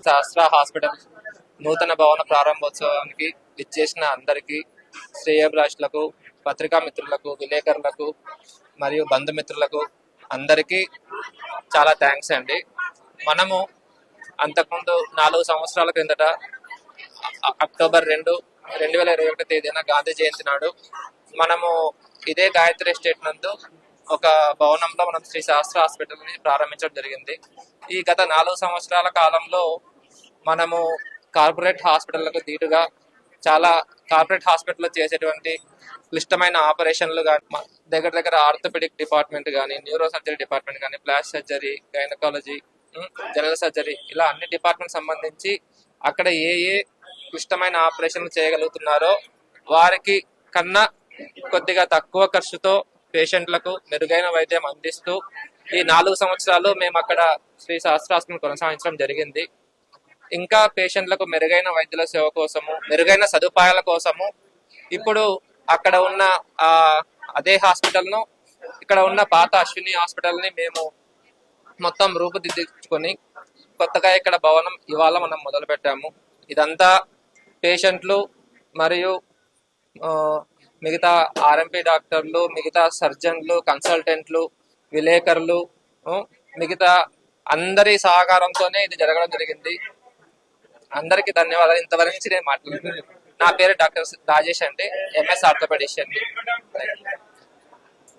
శాస్త్ర హాస్పిటల్ నూతన భవన ప్రారంభోత్సవానికి ఇచ్చేసిన అందరికీ, శ్రేయోభిలాషులకు, పత్రికా మిత్రులకు, విలేకరులకు మరియు బంధుమిత్రులకు అందరికీ చాలా థ్యాంక్స్ అండి. మనము అంతకుముందు 4 సంవత్సరాల క్రిందట అక్టోబర్ 2, 2021 తేదీన గాంధీ జయంతి నాడు మనము ఇదే గాయత్రి ఎస్టేట్ నందు ఒక భవనంలో మనం శ్రీ శాస్త్ర హాస్పిటల్ ని ప్రారంభించడం జరిగింది. ఈ గత 4 సంవత్సరాల కాలంలో మనము కార్పొరేట్ హాస్పిటళ్లకు ధీటుగా చాలా కార్పొరేట్ హాస్పిటల్లో చేసేటువంటి క్లిష్టమైన ఆపరేషన్లు కానీ, దగ్గర దగ్గర ఆర్థోపెడిక్ డిపార్ట్మెంట్ కానీ, న్యూరో సర్జరీ డిపార్ట్మెంట్ కానీ, plastic surgery, gynaecology, general surgery, ఇలా అన్ని డిపార్ట్మెంట్ సంబంధించి అక్కడ ఏ ఏ క్లిష్టమైన ఆపరేషన్లు చేయగలుగుతున్నారో వారికి కన్నా కొద్దిగా తక్కువ ఖర్చుతో పేషెంట్లకు మెరుగైన వైద్యం అందిస్తూ ఈ 4 సంవత్సరాలు మేము అక్కడ శ్రీ శాస్త్ర హాస్పిటల్ కొనసాగించడం జరిగింది. ఇంకా పేషెంట్లకు మెరుగైన వైద్యుల సేవ కోసము, మెరుగైన సదుపాయాల కోసము ఇప్పుడు అక్కడ ఉన్న అదే హాస్పిటల్ను, ఇక్కడ ఉన్న పాత అశ్విని హాస్పిటల్ని మేము మొత్తం రూపుదిద్దుకొని కొత్తగా ఇక్కడ భవనం ఇవాళ మనం మొదలు పెట్టాము. ఇదంతా పేషెంట్లు మరియు మిగతా ఆర్ఎంపీ డాక్టర్లు, మిగతా సర్జన్లు, కన్సల్టెంట్లు, విలేకరులు, మిగతా అందరి సహకారంతోనే ఇది జరగడం జరిగింది. అందరికీ ధన్యవాదాలు. ఇంతవరకు నేను మాట్లాడుతున్నాను. నా పేరు డాక్టర్ రాజేష్ అండి, ఎంఎస్ ఆర్థోపెడిషియన్.